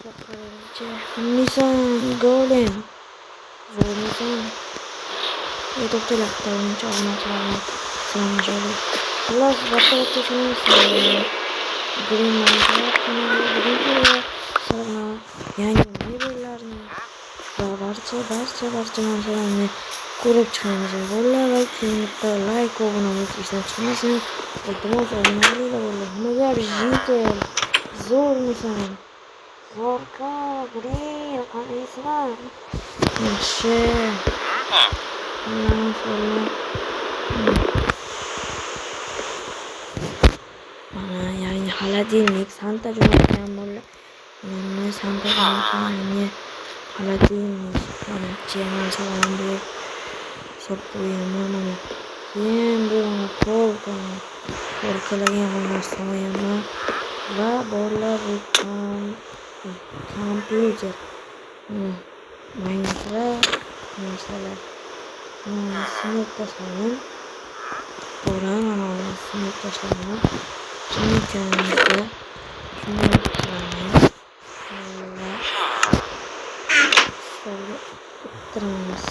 Nisan Golem Nisan YouTube'da laklarını obunachilarni salomlashadi. Xullas, barcha tushunasizlar. Green Minecraft kanali yangi mebellarni va barcha narsalarni ko'rib chiqamiz. Bolalar va keyinda like va obuna bo'lib ishdan chiqmasin. Iltimos obunalilar bo'ladi. Nimaga jitel zo'rmisan? Zo'rka, Green, qanaysizlar? Yaxshi. Mana yangi xolodilnik Santa jo'natgan bo'ldi. Mana Santa jo'natgan yangi xolodilnik. Mana chemani salom berib qo'yaman. Mana keyin bu polkalarga narsalarni va bolalar bu kompyuter. Minecraft narsalar. Sinib tashladim. Mana sinib tashladim. Shuni ko'ramizda. Shuni ko'ramiz. O'tiramiz.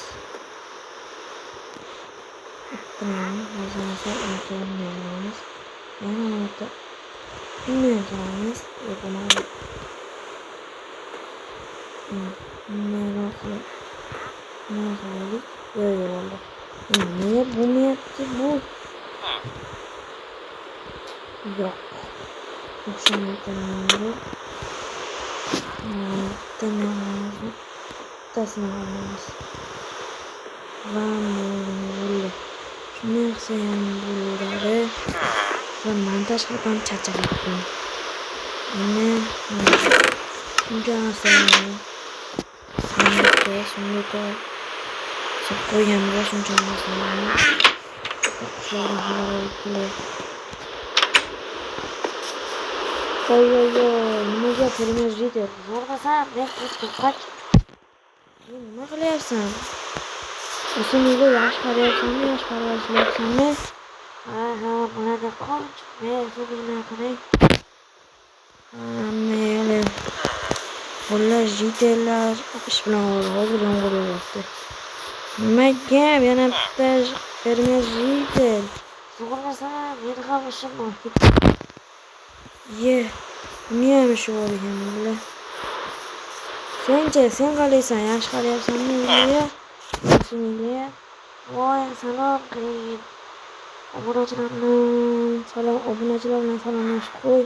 O'tiramiz. Yana qilamiz. Yapamiz. Yo'q. Niye bo'lmayapti bu? Yo'q. O'xshamayapti. Tasini olamiz. Va bo'ldi. Shuni yaxshiyam bo'ladi. Va montaj qilib charchaganman. Shuncha narsalarni shunga qo'yganmiz shuncha narsalarni. Nimaga filmni jitel? Zo'rg'asan, qoch. Nima qilyapsan? O'zingni yaxshi qarayapsanmi? Mana qoch. Men sizga qarang. Mayli. Xullas jitellar ish bilan hozir yomg'ir yog'yapti. Nimaga yana bitta fermer jitel? Zo'rg'asan, meni ham ishim bor. Niyam ishi bor ekan bular. Sen qalaysan, yaxshi qarayapsanmi? Voy, salom qiling. Obunachilar bilan salomlashib qo'y.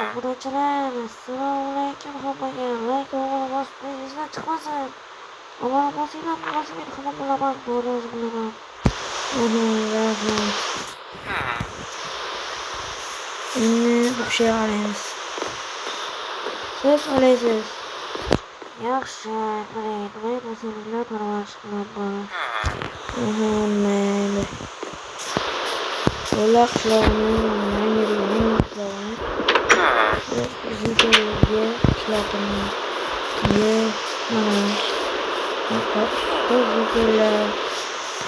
Obunachilar, assalomu alaykum hammaga. Like obuna bosib qo'yinglar chiqmasin. Obuna bosinglar, men hamma bilaman, to'g'ri bilaman. Rahmat. Bu kishiga qaraymiz. Siz qalaysiz? Yaxshi, qarang, masalanlar parvarish qilaman. Mayli. Ular qishlog'ining yangi qishlog'ini. Jitelga qishlog'ini.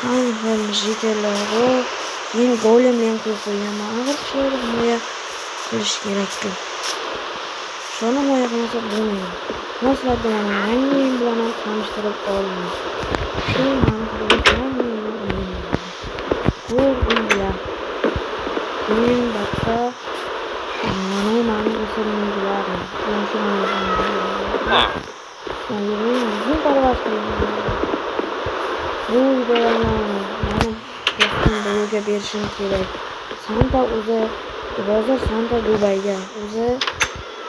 Mana jitellar. Keyin golemlarni qo'yib qo'yaman. Agar qishloqda himoya qilish kerak-ku. Shuni himoya qilmasa bo'lmaydi. Sizlarga mana yangi o'yin bilan tanishtirib olaman. Shu ko'rdinglar. Keyin boshqa mani o'sirmaydilar. Uzun parvarish qilaman. Bu videolarni bo'yoga berishim kerak. Santa o'zi hozir Santa Dubayga o'zi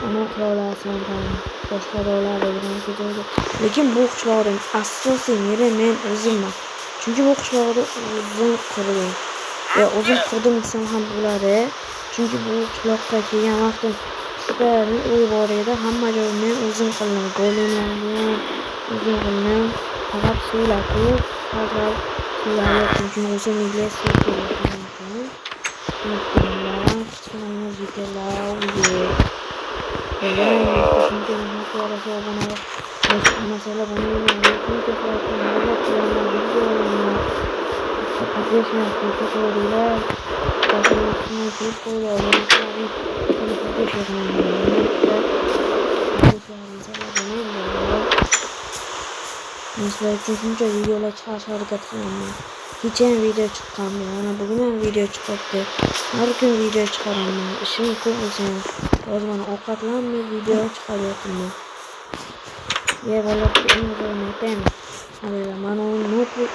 ana qiloladi Santani. Boshqa rollar bilan ketadi. Lekin bu qishloqning asosiy yeri men o'zimman. Chunki bu qishloqda o'zim qurdim. O'zim qurdim desam ham bo'ladi. Chunki bu qishloqqa kelgan vaqtim shularni uy bor edi. Hamma joyni men o'zim qildim. Golemlarni o'zim qildim. Faqat suvlarni chunki o'zim ingliz suv kerak. olsun. Sizler için shuncha videolar chiqarishga harakat qilaman. Kecha ham video chiqqanmi, mana bugun ham video chiqyapti. Har kun video chiqaraman. Ishim ko'p bo'lsa ham. Hozir mana ovqatlanmay video chiqaryapman. Bolalabga eng zo'rini aytaymi? Mana u notebook,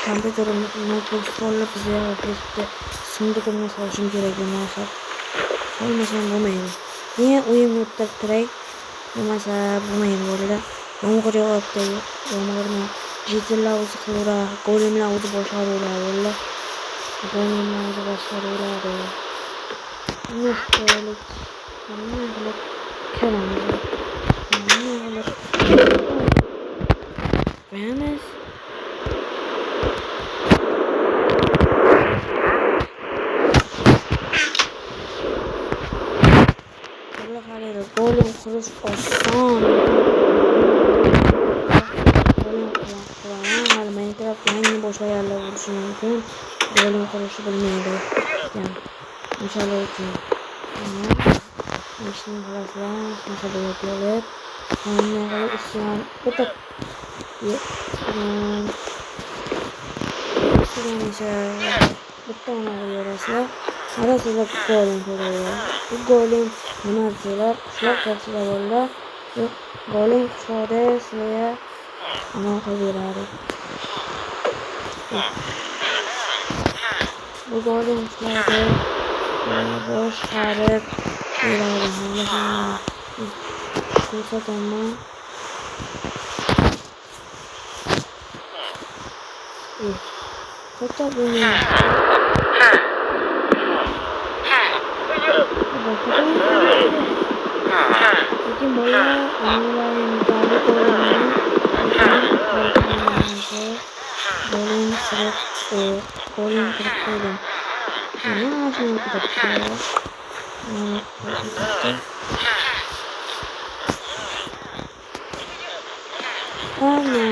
kompyuterim notebook stolni bizga ofisda sunduqimga solishim kerak bo'lmasa. Solmasam bo'lmaydi. Niye uyimni o'ttirtiray? Bo'lmasa bo'lmaydi bolalar. Yomg'ir yog'yapti. Yomg'irni jitillar o'zi qilaveradi, golemlar o'zi boshqaraveradi bolalar. Golemlar o'zi boshqaraveradi. Nima qilib kelamiz. Qo'yamiz. Golem qurish oson. Golem qilgan Minecraft yangi boshlaganlar bo'lishi mumkin. Golem qurishni bilmaydi. O'shalar uchun. Ishni qilasizlar, shunaqa bo'lib kelib. Hamma qilib ishdan o'tib. Ishdan esa bitta ona qo'yasizlar. Arasida golem qo'yadi. Bu golem nima desalar, qishloq tafsila bolalar. Golem qishloqda sizlarga amal qilib beradi. Bu golem qishloqda boshqarib beradi. Ko'rsataman. Katta bo'lmaydi. Lekin bola onlayn tabi ko'rganini golem qilib qo'ydim. Mana shuni qilibdi. Ana.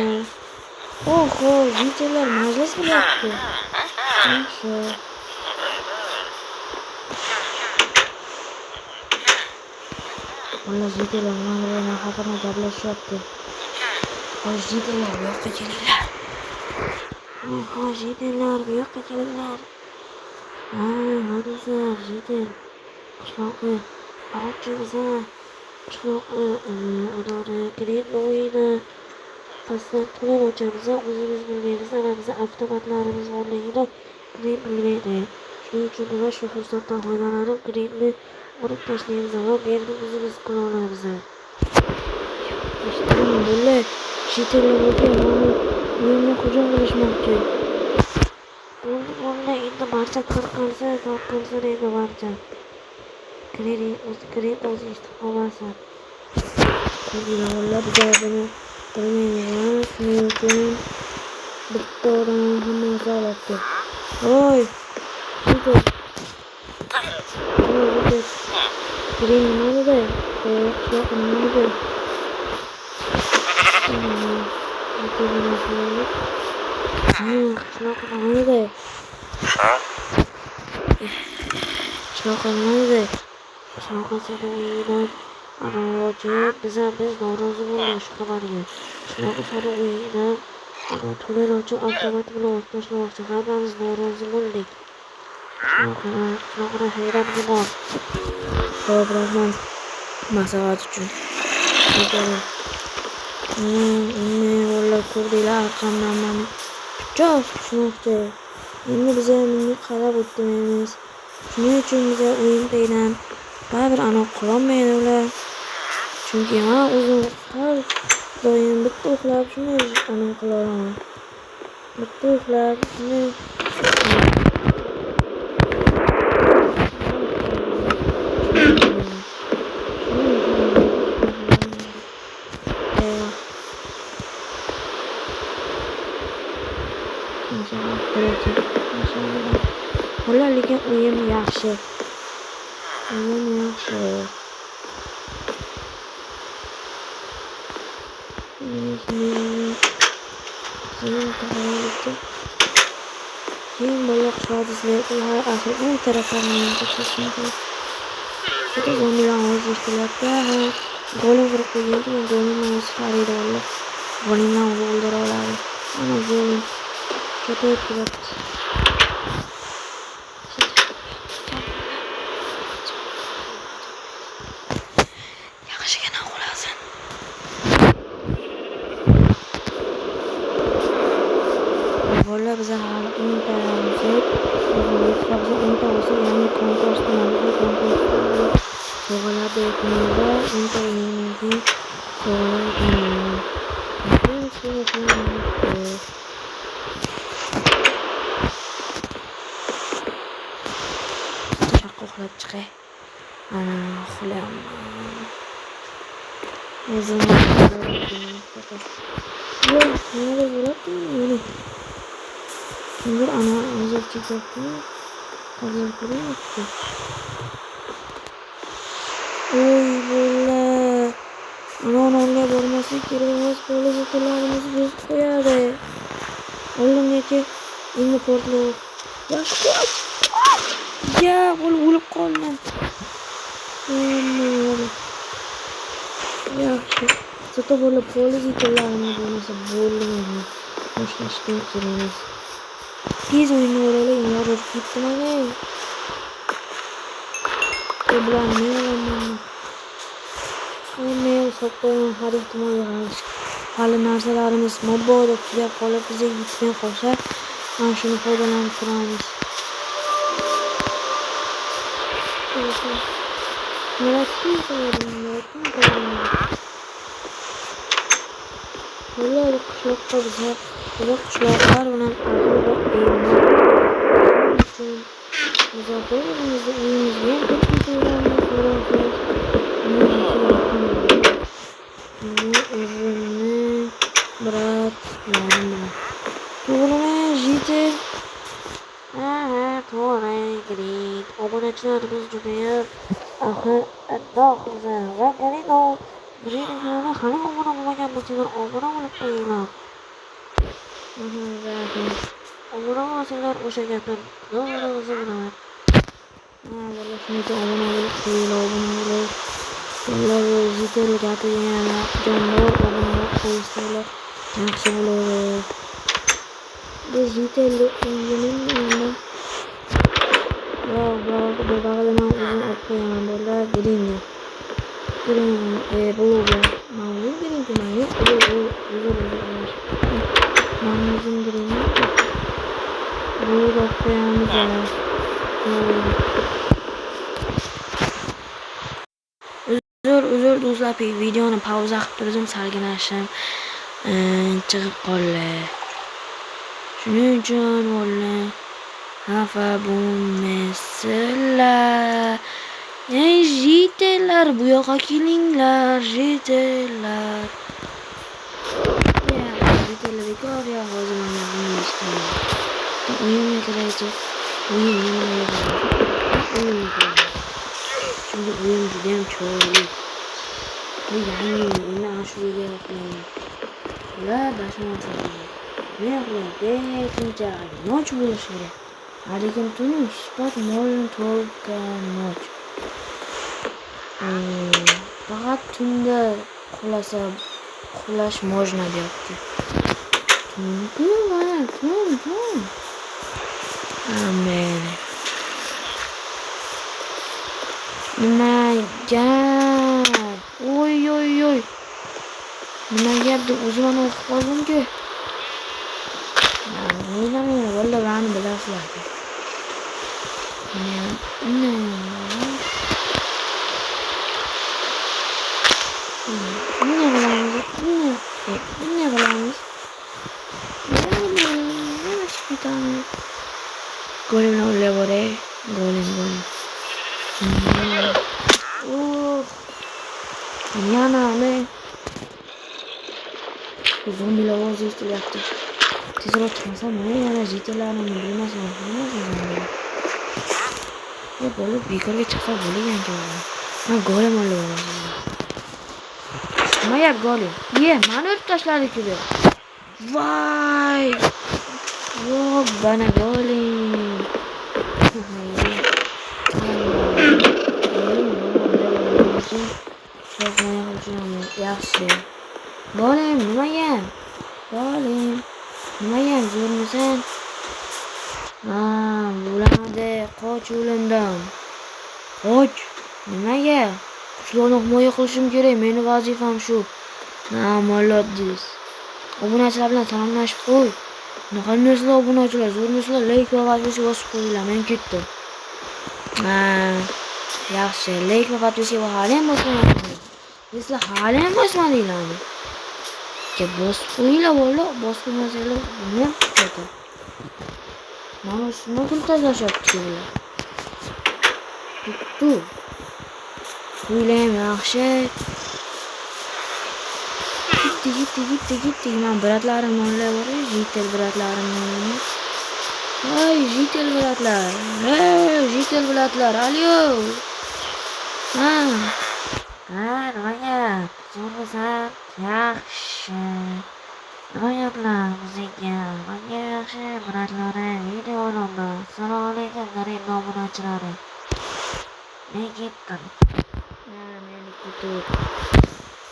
Oho, videolar majlis qilyapti. Yaxshi. Valla videolar mana haqida gaplashyapti. Videolar bu yoqqa kelinglar. Videolar bu yoqqa kelinglar. Hadislar, video. Qishloqqa qarorchimizni qishloqqa adori kirit o'yini. Pastdan to'lab ochamiz, o'zimiz bilmaymiz, biz avtomatlarimiz borligini bilmaydi. Shuning uchun nima shu fursatdan foydalanib kiritni urib tashlaymiz va berni o'zimiz qila olamiz. Eshitdingmi bular? Shiterlarga mana uyimni hujum qilishmoqchi. Bunda endi barcha tarqalsa endi barcha. Kirit o'zi eshitib qolmasin. Bolalar gapini bilmaymiz, shuning uchun bitta odam hammasi olibdi. Voy! Kiring nimada? Qishloq nimada? Qishloq nimada? Qishloqqa seni uyingdan biz norozi bo'ldik shu xabarga. Qishloqqa seni uyingdan to'lovchi avtomat bilan o'tib tashlamoqchi. Hammamiz norozi bo'ldik. Qishloqqa hayratga bor. Biroman maslahat uchun. Valla ko'rdinglar arqamdan mani. Pichoq tushmoqchi. Endi biz bunga qarab o'tmaymiz. Shuning uchun biz o'yindan baribir aniq qilolmaydi ular. Chunki men o'zim har doim bitta uxlab shuni aniq qila olaman. Bitta uxlab shuni Valla lekin uyim yaxshi. Keyin bola qishloqdagilar axir u taraflarni tashlashmoqda. Juda zombilar ovoz eshitilyapti. Golem qurib qo'ygan, golem o'zi qariydi valla. Golimdan o'zi o'ldira oladi. Ana golim. Ketayib turibdi. Yaxshigina o'lasin. Vallahi bizlar hali 10 ta olsak, bizga 10 ta olsa, ya'ni konkursdan sovg'alar berganida 10 ta o'yinimizning sovg'alar uxlab chiqay. Ana uxlayapman. O'zimni yo'q, nima bo'ladi? Kimdir ana hozir chekibdi. Hozir ko'ryapti. Oy bola. Ana bormaslik kerak emas, bola yetlarimiz buzib qo'yadi. Oldimgacha endi portloq. Yaxshi qo'y. Ya, bola o'lib qoldim. Yaxshi. Zato bola polis yetlarimiz bo'lmasa bo'lmaydi. Boshlashga kerak. Tez o'yinni o'ralay, yorib ketdi mana. Bilan men sopqo'yim har ehtimol yig'ilish. Hali narsalarimiz mabodo tugab qolib, bizga yetmay qolsa, mana shuni foydalanib turamiz. Ular qishloqqa bizlar qishloqlar bilan Muzofirimizni uyimizga ham o'zimni bratlarim bilan. To'g'rimi, Jitel? To'g'ri, Grit. Obunachilarimiz judayam va Grito. Grito'ni hali obuna bo'lmagan bo'lsanglar, obuna bo'lib qo'yinglar. Obuna bo'lsanglar, o'sha gaplar o'zi bilan. Vallahi shuncha obuna bo'lib qo'yinglar, Ular Jitel gapirgan jonlar obuna qo'ysalar yaxshi bo'ladi. Biz Jitel o'yinini bu bag'da men o'zim olib qo'yaman bolalar Gringa. Bu ma'lum Gringa yo'q, o'zim Gringa. Bu olib qo'yamiz. Uzr do'stlar, videoni pauza qilib turdim, salginashim chiqib qoldi. Shuning uchun vallahi xafa bo'lmaysizlar. Ey jitellar, bu yoqqa kelinglar, jitellar. Jitellar bekor ya, hozir mana buni eshitaman. O'yinga kiraychi. O'yin nima bo'ladi? Çünkü oyun judayam chiroyli. Bu yangi endi ana shu yerga qilaman. Ular dashmoqlar. Men qilaman, shuncha noch bo'lishi kerak. Lekin tuni sport molini to'lgan noch. Faqat tunda uxlash можно deyapti. Tun. Amen. Nimaga? Oy. Nimaga deb o'zimni o'qib qoldim-ku. O'ylamang, vallahi bani bilasizlar. Golim olevore, golim. Yana ne? Zombilar ovoz eshitilyapti. Tezroq chiqmasam, men yana jitellarni bilmasam. Bo'lib bekorga chiqsa bo'lgan-ku. Men golim olaman. Nima yap golim? Meni urib tashladi-ku. Voy! Yo'q, bana golim. Yaxshi. Bolam, nimayam? Bolam, nimayam zo'rmisan? Ha, bo'ladi, qoch o'limdan. Qoch. Nimaga? Qushlarni himoya qilishim kerak, meni vazifam shu. Ha, moloddiz. Obunachilar bilan salomlashib qo'y. Qandaysizlar obunachilar, zo'rmisizlar? Like va podpiska bosib qo'yinglar, men ketdim. Ha, yaxshi. Like va podpiska hali ham bosmadinglar. Sizlar hali ham bosmadinglarmi? Bosib qo'yinglar, bola. Bosib qo'ymasanglar, buni ham ketadi. Mana shuni pul tashlashyapti ular. Bittu. Pullar ham yaxshi. Gitti. Men bratlarimni o'ylayapman, jitel bratlarimni. Voy, jitel bratlar. Jitel bratlar. Alyo. Ha, nimaga? Zo'rmisan? Yaxshi. Nimaga o'zingga? Menga yaxshi bratlarim, video olamda. Assalomu alaykum, g'arib obunachilari. Men ketdim. Men ketdim.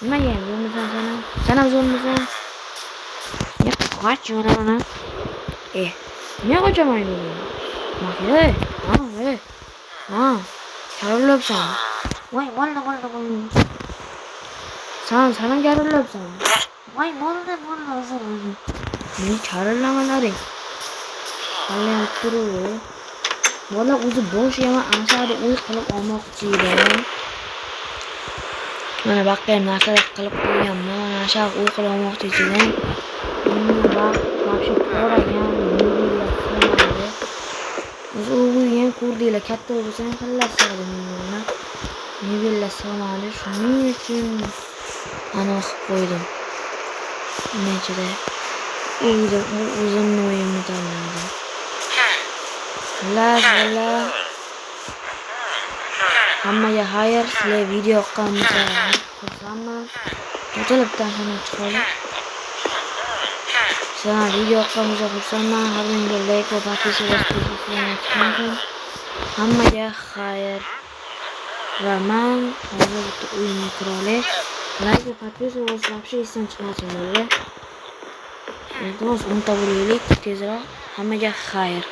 Nimaga zo'rmisan sen? Sen ham zo'rmisan? Qoch yo'lini. Nima qochaman buni? Mahli. Ha. Charillabsan. Voy, bo'ldi. Sen ham charillabsan. Voy, bo'ldi. Meni charillamalaring. Hali turib. Bola o'zi boshi ham ansari o'y qilib olmoqchi edi. Mana baqqa ham narsa qilib qo'yganman. Mana shu o'y qilib olmoqchi edim. Buni vaqti to'ragan. O'zi o'ygan ko'rdinglar, katta bo'lsa ham qillasadi meni. Nivella soladi, shuning uchun ana qilib qo'ydim. Nechida o'zimni o'yimni tanladim. Xullas, hammaga xayr, sizlar video yoqqanmisa xursandman. To'tilibdan xona chiqadi. Sizlar video yoqqanmisa xursandman. Har doimgi like va podpiska bosib hammaga xayr. Va men hozir bitta o'yinga kirolay. Like va podpiska bosib esdan chiqmasin bo'ldi. Iltimos unutib bo'laylik tezroq. Hammaga xayr.